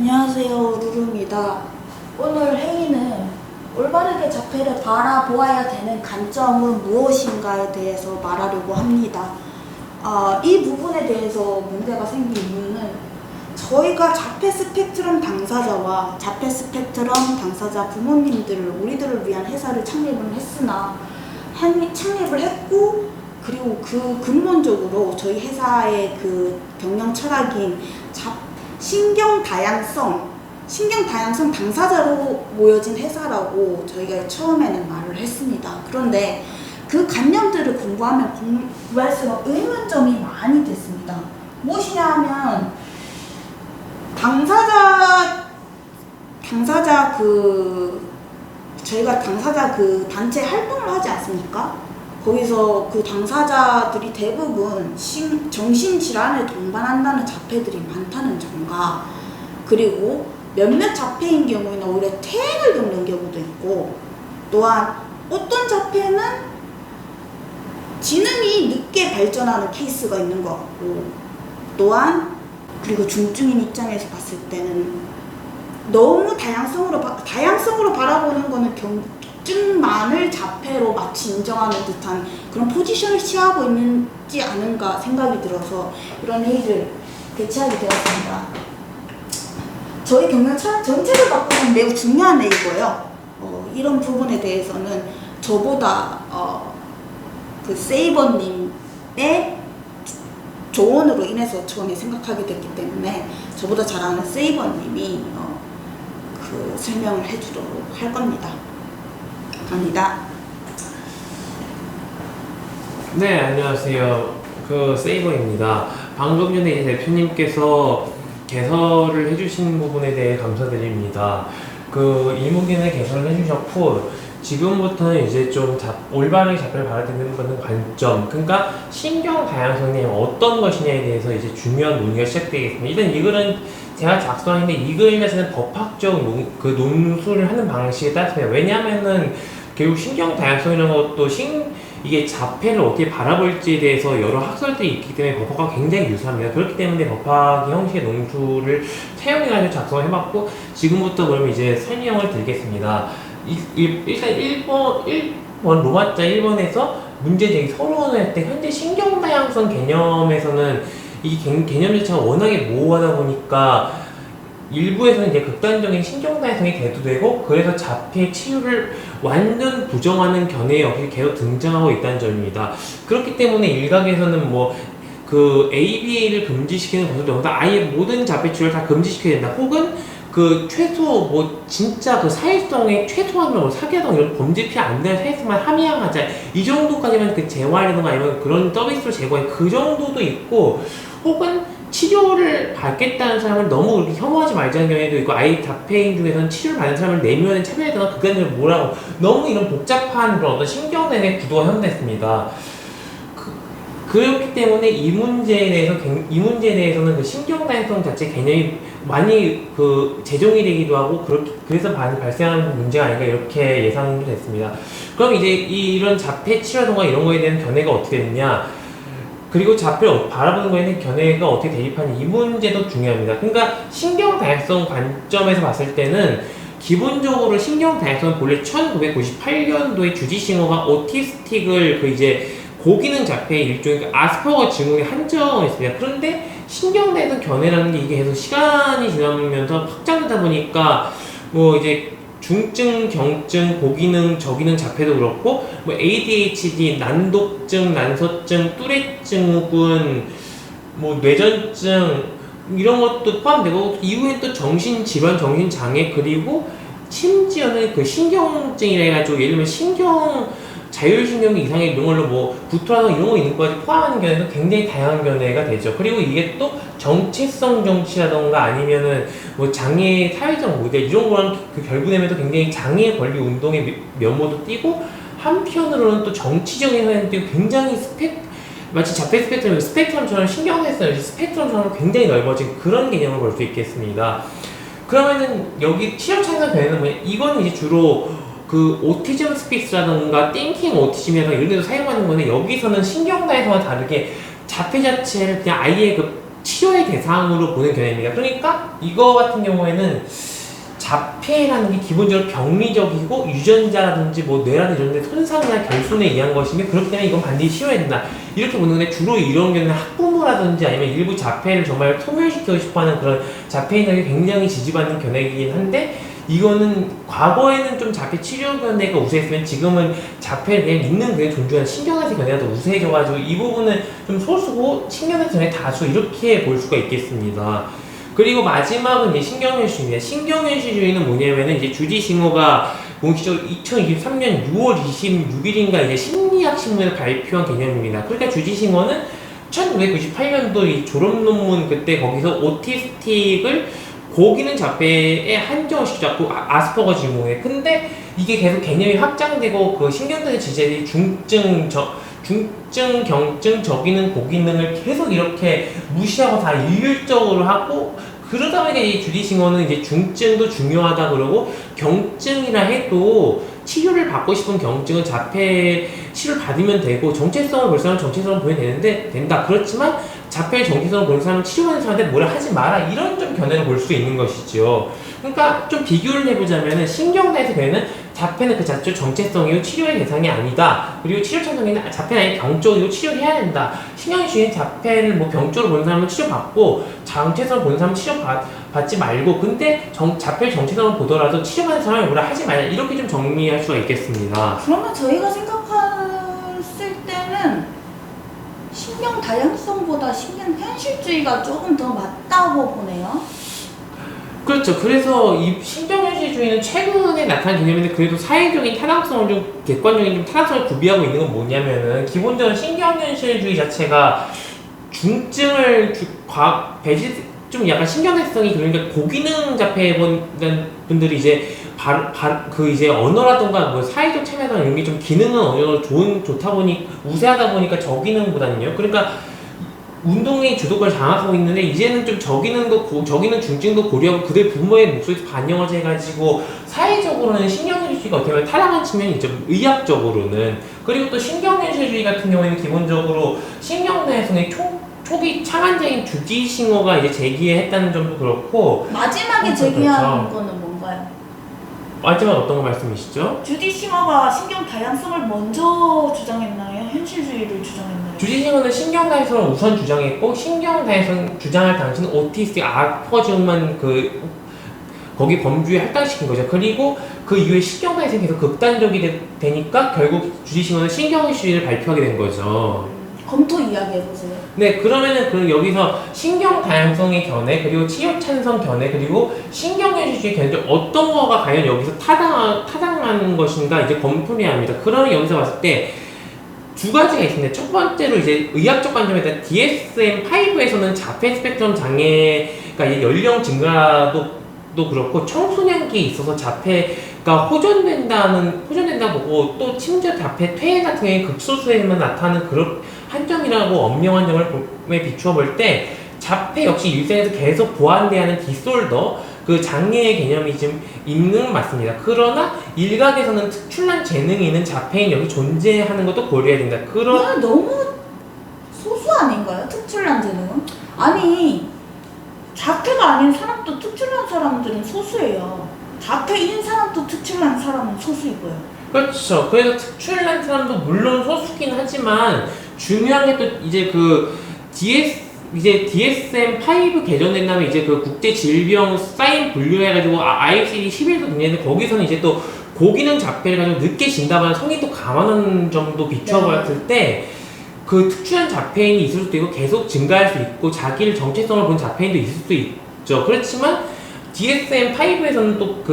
안녕하세요, 루루입니다. 오늘 회의는 올바르게 자폐를 바라보아야 되는 관점은 무엇인가에 대해서 말하려고 합니다. 이 부분에 대해서 문제가 생긴 이유는 저희가 자폐 스펙트럼 당사자와 자폐 스펙트럼 당사자 부모님들을 우리들을 위한 회사를 창립을 했으나 창립을 했고, 그리고 그 근본적으로 저희 회사의 그 경영 철학인 신경 다양성 당사자로 모여진 회사라고 저희가 처음에는 말을 했습니다. 그런데 그 관념들을 공부하면 공부할수록 의문점이 많이 됐습니다. 무엇이냐 하면 저희가 당사자 그 단체 활동을 하지 않습니까? 거기서 그 당사자들이 대부분 정신질환을 동반한다는 자폐들이 많다는 점과, 그리고 몇몇 자폐인 경우에는 오히려 퇴행을 겪는 경우도 있고, 또한 어떤 자폐는 지능이 늦게 발전하는 케이스가 있는 것 같고, 또한 그리고 중증인 입장에서 봤을 때는 너무 다양성으로 바라보는 거는 경증만을 자폐로 마치 인정하는 듯한 그런 포지션을 취하고 있는지 않은가 생각이 들어서 이런 회의를 개최하게 되었습니다. 저희 경영 철학 전체를 바꾸는 매우 중요한 회의고요. 이런 부분에 대해서는 저보다 그 세이버님의 조언으로 인해서 처음에 생각하게 됐기 때문에 저보다 잘 아는 세이버님이 그 설명을 해주도록 할 겁니다. 감사합니다. 네, 안녕하세요. 세이버입니다. 방금 전에 이제 대표님께서 개설을 해주신 부분에 대해 감사드립니다. 일목요연에 개설을 해주셨고, 지금부터는 이제 좀 올바르게 자폐를 바라보는 관점, 그러니까 신경 다양성이 어떤 것이냐에 대해서 이제 중요한 논의가 시작되겠습니다. 일단 이 글은 제가 작성했는데 이 글에서는 법학적 논술을 하는 방식에 따랐습니다. 왜냐하면은 결국 신경 다양성이라는 것도 이게 자폐를 어떻게 바라볼지에 대해서 여러 학설들이 있기 때문에 법학과 굉장히 유사합니다. 그렇기 때문에 법학의 형식의 논술을 사용해가지고 작성을 해봤고, 지금부터 그러면 이제 설명을 드리겠습니다. 일단 1번 로마자 1번에서 문제제기 서론을 할 때 현재 신경 다양성 개념에서는 이 개념 자체가 워낙에 모호하다 보니까 일부에서는 이제 극단적인 신경 다양성이 대두되고, 그래서 자폐 치유를 완전 부정하는 견해의 역이 계속 등장하고 있다는 점입니다. 그렇기 때문에 일각에서는 ABA를 금지시키는 것보다 아예 모든 자폐 치유를 다 금지시켜야 된다, 혹은 진짜 사회성의 최소한으로 사기하던 이런 범죄 피해 안 되는 사회성만 함양하자, 이 정도까지만 재활이든가 아니면 그런 서비스를 제공해, 그 정도도 있고, 혹은 치료를 받겠다는 사람을 너무 그렇게 혐오하지 말자는 경우도 있고, 아예 자폐인 중에서는 치료를 받는 사람을 내면은 차별하거나 극단적으로 뭐라고, 너무 이런 복잡한 그런 어떤 신경내의 구도가 형성됐습니다. 그렇기 때문에 이 문제에 대해서는 그 신경 다양성 자체 개념이 많이 재정이 되기도 하고, 그래서 많이 발생하는 문제가 아닌가 이렇게 예상이 됐습니다. 그럼 이제 이런 자폐 치료라든가 이런 거에 대한 견해가 어떻게 되느냐, 그리고 자폐를 바라보는 거에 대한 견해가 어떻게 대립하는, 이 문제도 중요합니다. 그러니까 신경 다양성 관점에서 봤을 때는 기본적으로 신경 다양성은 본래 1998년도에 주지 싱어가 오티스틱을 고기능 자폐의 일종의 아스퍼거 증후에 한정을 했습니다. 그런데 신경 다양성 견해라는 게 이게 계속 시간이 지나면서 확장되다 보니까 중증, 경증, 고기능, 저기능 자폐도 그렇고, ADHD, 난독증, 난소증, 뚜레 증후군, 뇌전증, 이런 것도 포함되고, 이후에 또 정신질환, 정신장애, 그리고 심지어는 신경증이라 해가지고, 예를 들면 자율신경 이상의 이런 걸로 구토라든가 이런 거 있는 것까지 포함하는 견해도 굉장히 다양한 견해가 되죠. 그리고 이게 또 정체성 정치라던가 아니면은 장애 사회적 모델 이런 거랑 결부되면서 굉장히 장애 권리 운동의 면모도 띄고, 한편으로는 또 정치적인 현상도 띄고, 굉장히 마치 자폐 스펙트럼처럼 신경세서 스펙트럼처럼 굉장히 넓어진 그런 개념을 볼 수 있겠습니다. 그러면은 여기 치료 차이가 되는 뭐냐, 이거는 이제 주로 오티즘 스피스라던가 띵킹 오티즘이라던가 이런 데서 사용하는 건데, 여기서는 신경 다양성과 다르게 자폐 자체를 그냥 아예 치료의 대상으로 보는 견해입니다. 그러니까 이거 같은 경우에는 자폐라는 게 기본적으로 병리적이고 유전자라든지 뭐 뇌라든지 이런 데 손상이나 결손에 의한 것이며 그렇기 때문에 이건 반드시 치료해야 된다. 이렇게 보는 건데 주로 이런 경우는 학부모라든지 아니면 일부 자폐를 정말 소멸시키고 싶어하는 그런 자폐인들이 굉장히 지지받는 견해이긴 한데 이거는 과거에는 좀 자폐 치료 견해가 우세했으면 지금은 자폐를 그냥 있는 그냥 존중하는 신경학적 견해가 더 우세해져가지고 이 부분은 좀 소수고 신경학적 견해 다수 이렇게 볼 수가 있겠습니다. 그리고 마지막은 이제 신경현실주의입니다. 신경현실주의는 뭐냐면은 이제 주디 싱어가 공식적으로 2023년 6월 26일인가 이제 심리학 신문에 발표한 개념입니다. 그러니까 주디 싱어는 1998년도 이 졸업 논문 그때 거기서 오티스틱을 고기능 자폐에 한정을 시켰고 아스퍼거 증후에 근데 이게 계속 개념이 확장되고 그 신경들의 지질이 중증, 경증, 저기능, 고기능을 계속 이렇게 무시하고 다 일률적으로 하고 그러다 보니까 이 주디 싱어는 이제 중증도 중요하다 그러고 경증이라 해도 치료를 받고 싶은 경증은 자폐 치료를 받으면 되고 정체성을 볼 사람은 정체성을 보면 된다. 그렇지만 자폐의 정체성을 볼 사람은 치료받는 사람한테 뭐라 하지 마라. 이런 좀 견해를 볼 수 있는 것이죠. 그러니까 좀 비교를 해보자면은 신경내에서 배우는 자폐는 그 자체 정체성이고 치료의 대상이 아니다. 그리고 치료 찬성에는 자폐는 아닌 병적이고 치료해야 된다. 신경주의는 자폐를 뭐 병적으로 보는 사람은 치료받고 정체성을 보는 사람은 치료받지 말고 근데 자폐 정체성을 보더라도 치료받는 사람이 뭐라 하지 말자. 이렇게 좀 정리할 수가 있겠습니다. 그러면 저희가 생각했을 때는 신경 다양성보다 신경 현실주의가 조금 더 맞다고 보네요. 그렇죠. 그래서 이 신경현실주의는 최근에 나타난 개념인데 그래도 사회적인 타당성을 좀 객관적인 좀 타당성을 구비하고 있는 건 뭐냐면은 기본적으로 신경현실주의 자체가 중증을 좀 약간 신경외성이 그러니까 고기능 자폐 분들이 이제 이제 언어라던가 뭐 사회적 참여나 이런 게 좀 기능은 어느 정도 좋다 보니 우세하다 보니까 저기능보다는요. 그러니까 운동의 주도권을 장악하고 있는데 이제는 좀 저기능 중증도 고려하고 그들 부모의 목소리도 반영을 해가지고 사회적으로는 신경현실주의가 어떻게 보면 타락한 측면이 있죠. 의학적으로는. 그리고 또 신경현실주의 같은 경우에는 기본적으로 신경내성의 초기 창안자인 주디 싱어가 이제 제기했다는 점도 그렇고 마지막에 제기한 거는 뭔가요? 마지막 어떤 거 말씀이시죠? 주디 싱어가 신경 다양성을 먼저 주장했나요? 현실주의를 주장했나요? 주디 싱어는 신경 다양성을 우선 주장했고 신경 다양성 주장할 당시는 오티스틱 아스퍼증만 거기 범주에 할당시킨 거죠. 그리고 그 이후에 신경 다양성이 계속 극단적이 되니까 결국 주디 싱어는 신경주의를 발표하게 된 거죠. 검토 이야기해보세요. 네, 그러면은 여기서 신경 다양성의 견해, 그리고 치료 찬성 견해, 그리고 신경현실주의 견해 중 어떤 거가 과연 여기서 타당한 것인가 이제 검토를 해야 합니다. 그러면 여기서 봤을 때 두 가지가 있습니다. 첫 번째로 이제 의학적 관점에서 DSM-5에서는 자폐 스펙트럼 장애가 이제 연령 증가도 그렇고 청소년기에 있어서 자폐가 호전된다 보고 또 심지어 자폐 퇴행 같은 경우에 극소수에만 나타나는 그런 한 점이라고 엄명한 점을 비추어 볼 때 자폐 역시 일생에서 계속 보완돼야 하는 디솔더 그 장애의 개념이 좀 있는 건 맞습니다. 그러나 일각에서는 특출난 재능이 있는 자폐인 여기 존재하는 것도 고려해야 된다. 그건 너무 소수 아닌가요? 특출난 재능은? 아니 자폐가 아닌 사람도 특출난 사람들은 소수예요. 자폐인 사람도 특출난 사람은 소수이고요. 그렇죠. 그래서 특출난 사람도 물론 소수긴 하지만 중요한 게 또 이제 DSM-5 개정된 다음에 이제 그 국제 질병 사인 분류해가지고 ICD-11도 등재했는데 거기서는 이제 또 고기능 자폐를 가지고 늦게 진단하는 성인도 감안하는 점도 비춰봤을 때 그 특출난 자폐인이 있을 수도 있고 계속 증가할 수 있고 자기를 정체성을 본 자폐인도 있을 수도 있죠. 그렇지만 DSM-5에서는 또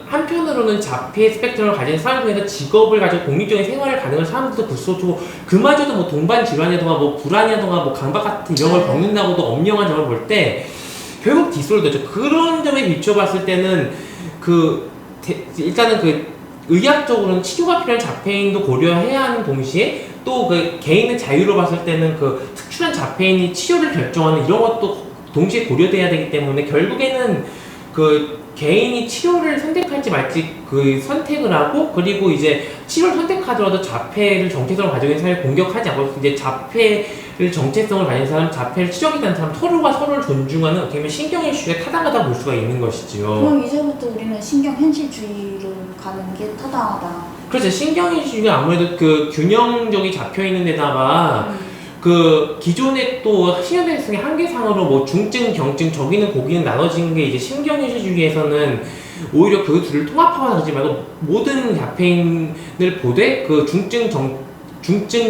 한편으로는 자폐 스펙트럼을 가진 사람 중에서 직업을 가지고 독립적인 생활을 가능한 사람들도 불쏘고 그마저도 뭐 동반 질환이라던가 뭐 불안이라던가 뭐 강박 같은 이런 걸 겪는다고도 엄명한 점을 볼 때 결국 디솔더죠. 그런 점에 비춰봤을 때는 일단은 의학적으로는 치료가 필요한 자폐인도 고려해야 하는 동시에 또 개인의 자유로 봤을 때는 특출난 자폐인이 치료를 결정하는 이런 것도 동시에 고려돼야 되기 때문에 결국에는 개인이 치료를 선택할지 말지 그 선택을 하고 그리고 이제 치료를 선택하더라도 자폐를 정체성을 가지고 있는 사람을 공격하지 않고 이제 자폐를 정체성을 가진 사람, 자폐를 치료하겠다는 사람 서로가 서로를 존중하는 어떻게 보면 신경일주의가 타당하다 볼 수가 있는 것이죠. 그럼 이제부터 우리는 신경 현실주의를 가는 게 타당하다. 그렇죠. 신경일주의가 아무래도 그 균형적이 잡혀 있는 데다가 그 기존의 또 신경대성의 한계상으로 뭐 중증, 경증, 저기는 고기는 나눠진 게 이제 신경일주의에서는 오히려 그 둘을 통합하거나 그러지 말고 모든 자폐인을 보되 그 중증,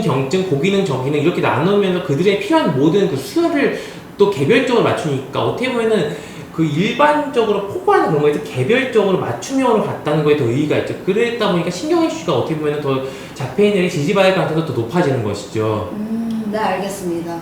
경증, 고기능, 저기능 이렇게 나누면서 그들의 필요한 모든 그 수요를 또 개별적으로 맞추니까 어떻게 보면은 그 일반적으로 포괄하는 그런 거에서 개별적으로 맞춤형으로 갔다는 거에 더 의의가 있죠. 그랬다 보니까 신경이슈가 어떻게 보면 더 자폐인들이 지지받을 가능성도 더 높아지는 것이죠. 네, 알겠습니다.